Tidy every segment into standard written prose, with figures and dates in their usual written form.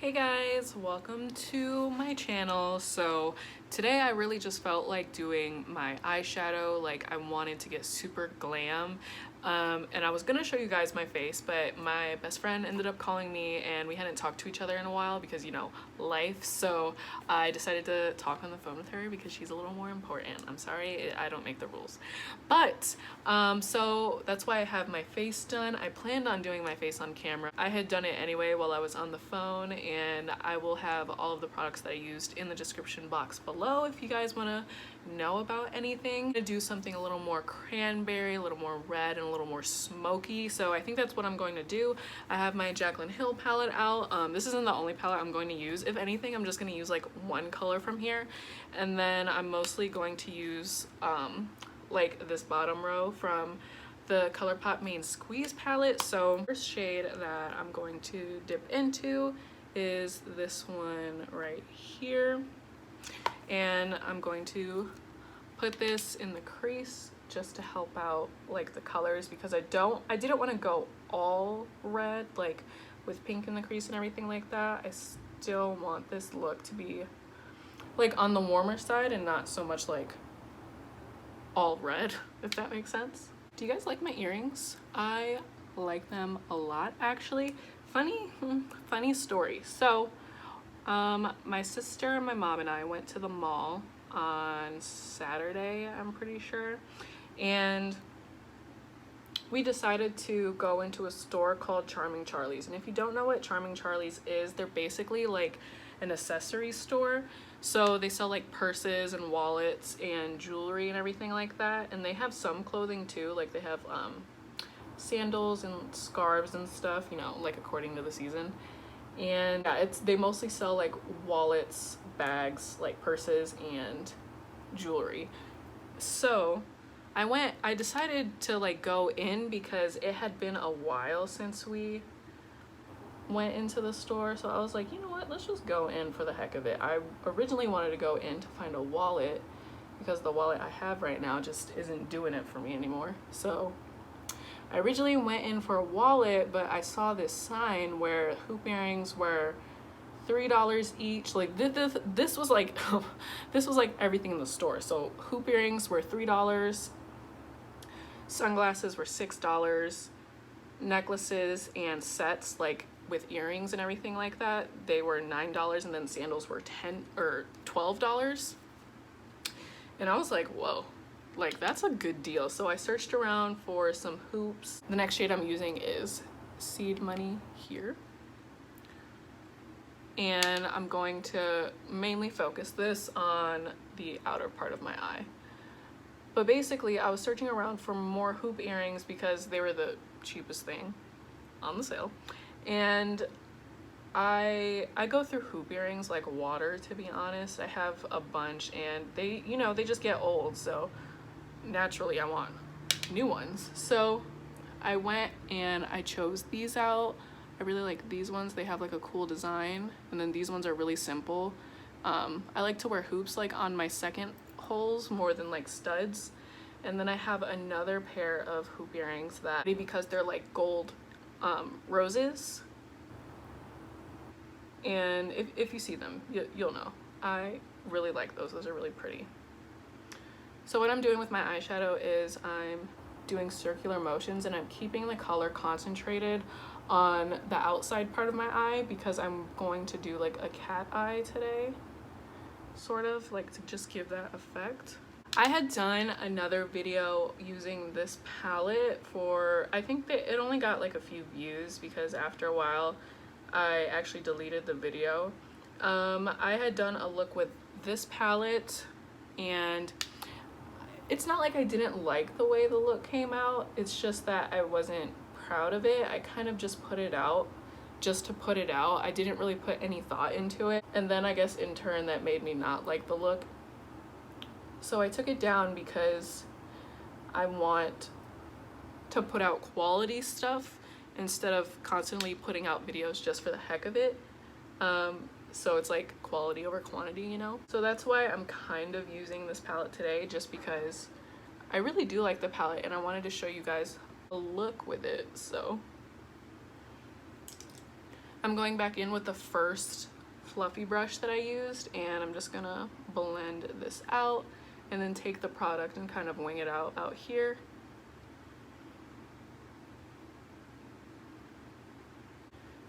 Hey guys, welcome to my channel. So today I really just felt like doing my eyeshadow. Like I wanted to get super glam, and I was gonna show you guys my face, but my best friend ended up calling me and we hadn't talked to each other in a while because, you know, life. So I decided to talk on the phone with her because she's a little more important. I'm sorry, I don't make the rules. But so that's why I have my face done. I planned on doing my face on camera. I had done it anyway while I was on the phone, and I will have all of the products that I used in the description box below if you guys want to know about anything. I'm gonna do something a little more cranberry, a little more red, and a little more smoky. So I think that's what I'm going to do. I have my Jaclyn Hill palette out. This isn't the only palette I'm going to use. If anything, I'm just going to use like one color from here, and then I'm mostly going to use like this bottom row from the Colourpop main squeeze palette. So first shade that I'm going to dip into is this one right here, and I'm going to put this in the crease just to help out like the colors, because I didn't want to go all red like with pink in the crease and everything like that. I still want this look to be like on the warmer side and not so much like all red, if that makes sense. Do you guys like my earrings? I like them a lot, actually. Funny story. So my sister, my mom, and I went to the mall on Saturday, I'm pretty sure, and we decided to go into a store called Charming Charlie's. And if you don't know what Charming Charlie's is, they're basically like an accessory store. So they sell like purses and wallets and jewelry and everything like that, and they have some clothing too. Like they have sandals and scarves and stuff, you know, like according to the season. And yeah, they mostly sell like wallets, bags, like purses, and jewelry. So I decided to like go in because it had been a while since we went into the store. So I was like, you know what, let's just go in for the heck of it. I originally wanted to go in to find a wallet because the wallet I have right now just isn't doing it for me anymore. So I originally went in for a wallet, but I saw this sign where hoop earrings were $3 each. Like this was like this was like everything in the store. So hoop earrings were $3, sunglasses were $6, necklaces and sets like with earrings and everything like that, they were $9, and then sandals were $12. And I was like, whoa, like that's a good deal. So I searched around for some hoops. The next shade I'm using is Seed Money here, and I'm going to mainly focus this on the outer part of my eye. But basically I was searching around for more hoop earrings because they were the cheapest thing on the sale, and I go through hoop earrings like water, to be honest. I have a bunch and they, you know, they just get old, so naturally I want new ones. So I went and I chose these out. I really like these ones. They have like a cool design, and then these ones are really simple. I like to wear hoops like on my second holes more than like studs. And then I have another pair of hoop earrings that, because they're like gold roses, and if you see them, you'll know. I really like those. Those are really pretty. So what I'm doing with my eyeshadow is I'm doing circular motions, and I'm keeping the color concentrated on the outside part of my eye because I'm going to do like a cat eye today, sort of like to just give that effect. I had done another video using this palette for, I think that it only got like a few views because after a while I actually deleted the video. I had done a look with this palette, and it's not like I didn't like the way the look came out, it's just that I wasn't proud of it. I kind of just put it out just to put it out. I didn't really put any thought into it, and then I guess in turn that made me not like the look. So I took it down because I want to put out quality stuff instead of constantly putting out videos just for the heck of it. So it's like quality over quantity, you know? So that's why I'm kind of using this palette today, just because I really do like the palette and I wanted to show you guys a look with it. So I'm going back in with the first fluffy brush that I used, and I'm just gonna blend this out and then take the product and kind of wing it out here.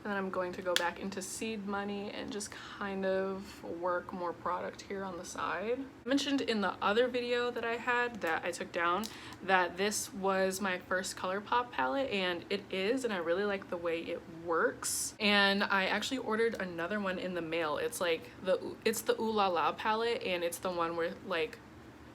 And then I'm going to go back into Seed Money and just kind of work more product here on the side. I mentioned in the other video that I had that I took down that this was my first Colourpop palette, and it is, and I really like the way it works. And I actually ordered another one in the mail. It's like it's the Ooh La La palette, and it's the one where like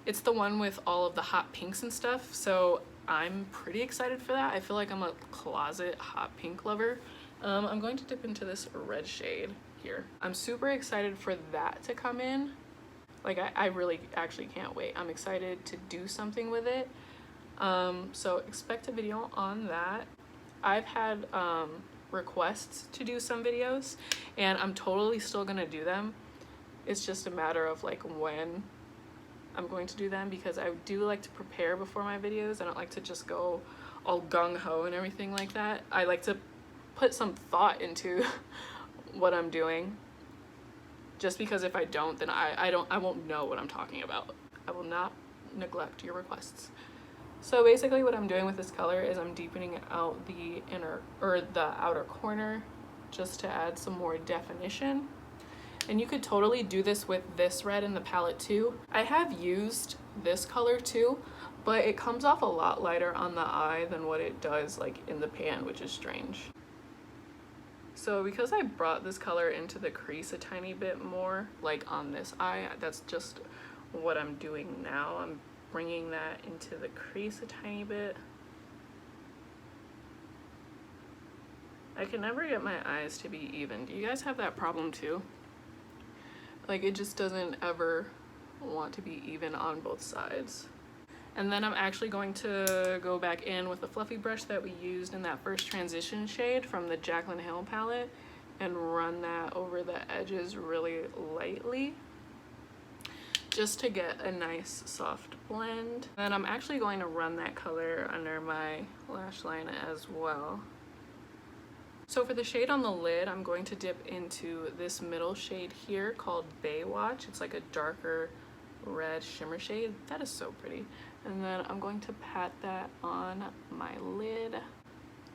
it's the one with all of the hot pinks and stuff. So I'm pretty excited for that. I feel like I'm a closet hot pink lover. I'm going to dip into this red shade here. I'm super excited for that to come in. Like I really actually can't wait. I'm excited to do something with it. So expect a video on that. I've had requests to do some videos, and I'm totally still gonna do them. It's just a matter of like when I'm going to do them, because I do like to prepare before my videos. I don't like to just go all gung-ho and everything like that. I like to put some thought into what I'm doing, just because if I don't, then I won't know what I'm talking about. I will not neglect your requests. So basically what I'm doing with this color is I'm deepening out the inner or the outer corner just to add some more definition. And you could totally do this with this red in the palette too. I have used this color too, but it comes off a lot lighter on the eye than what it does like in the pan, which is strange. So because I brought this color into the crease a tiny bit more, like on this eye, that's just what I'm doing now. I'm bringing that into the crease a tiny bit. I can never get my eyes to be even. Do you guys have that problem too? Like it just doesn't ever want to be even on both sides. And then I'm actually going to go back in with the fluffy brush that we used in that first transition shade from the Jaclyn Hill palette and run that over the edges really lightly, just to get a nice soft blend. And I'm actually going to run that color under my lash line as well. So for the shade on the lid, I'm going to dip into this middle shade here called Baywatch. It's like a darker red shimmer shade. That is so pretty. And then I'm going to pat that on my lid.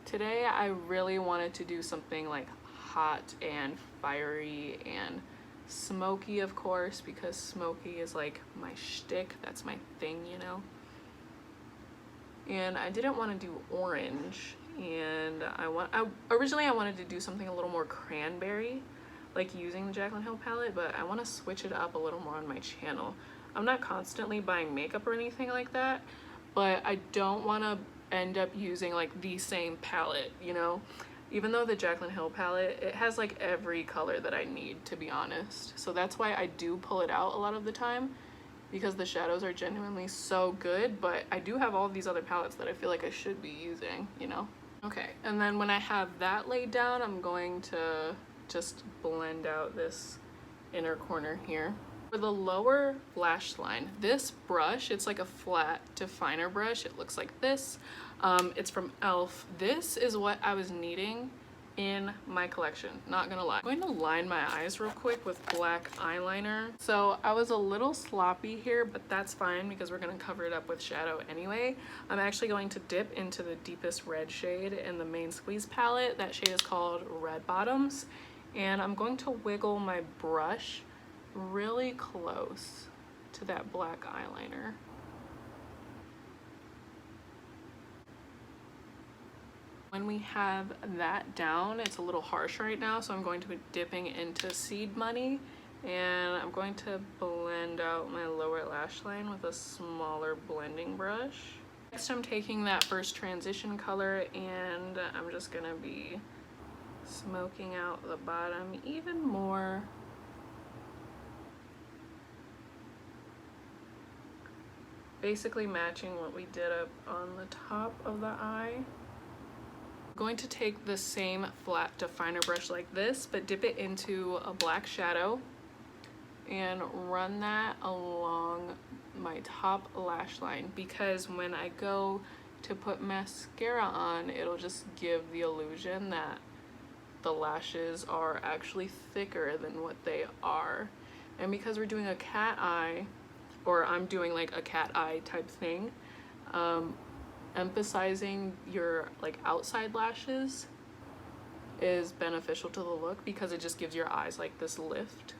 Today I really wanted to do something like hot and fiery and smoky, of course, because smoky is like my shtick. That's my thing, you know. And I didn't want to do orange, and originally I wanted to do something a little more cranberry, like using the Jaclyn Hill palette, but I want to switch it up a little more on my channel. I'm not constantly buying makeup or anything like that, but I don't want to end up using like the same palette, you know? Even though the Jaclyn Hill palette, it has like every color that I need, to be honest. So that's why I do pull it out a lot of the time, because the shadows are genuinely so good, but I do have all these other palettes that I feel like I should be using, you know? Okay, and then when I have that laid down, I'm going to just blend out this inner corner here. For the lower lash line, this brush, it's like a flat definer brush. It looks like this. It's from e.l.f. This is what I was needing in my collection, not gonna lie. I'm going to line my eyes real quick with black eyeliner. So I was a little sloppy here, but that's fine because we're gonna cover it up with shadow anyway. I'm actually going to dip into the deepest red shade in the Main Squeeze palette. That shade is called Red Bottoms. And I'm going to wiggle my brush really close to that black eyeliner. When we have that down, it's a little harsh right now, so I'm going to be dipping into Seed Money, and I'm going to blend out my lower lash line with a smaller blending brush. Next, I'm taking that first transition color, and I'm just gonna be smoking out the bottom even more. Basically matching what we did up on the top of the eye. I'm going to take the same flat definer brush like this, but dip it into a black shadow and run that along my top lash line, because when I go to put mascara on, it'll just give the illusion that the lashes are actually thicker than what they are. And because we're doing a cat eye, or I'm doing like a cat eye type thing, emphasizing your like outside lashes is beneficial to the look because it just gives your eyes like this lift.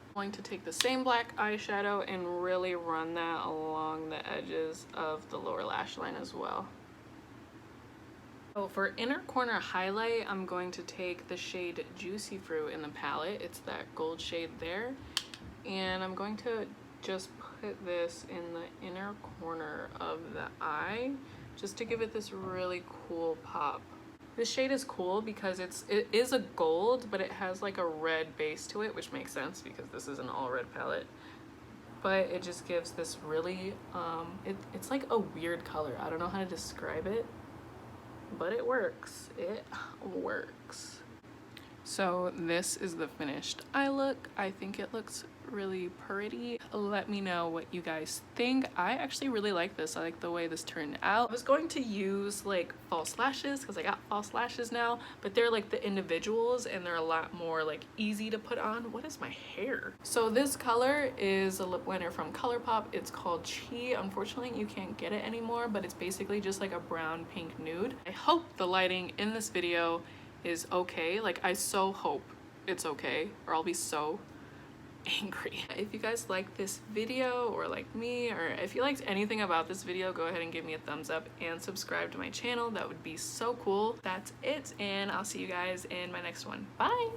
I'm going to take the same black eyeshadow and really run that along the edges of the lower lash line as well. So for inner corner highlight, I'm going to take the shade Juicy Fruit in the palette. It's that gold shade there. And I'm going to just put this in the inner corner of the eye just to give it this really cool pop. This shade is cool because it is a gold, but it has like a red base to it, which makes sense because this is an all red palette. But it just gives this really, it's like a weird color. I don't know how to describe it, but it works. It works. So this is the finished eye look. I think it looks really pretty. Let me know what you guys think. I actually really like this. I like the way this turned out. I was going to use like false lashes because I got false lashes now, but they're like the individuals and they're a lot more like easy to put on. What is my hair? So this color is a lip liner from Colourpop. It's called Chi. Unfortunately, you can't get it anymore, but it's basically just like a brown pink nude. I hope the lighting in this video is okay. Like, I so hope it's okay, or I'll be so angry. If you guys like this video, or like me, or if you liked anything about this video, go ahead and give me a thumbs up and subscribe to my channel. That would be so cool. That's it, and I'll see you guys in my next one. Bye.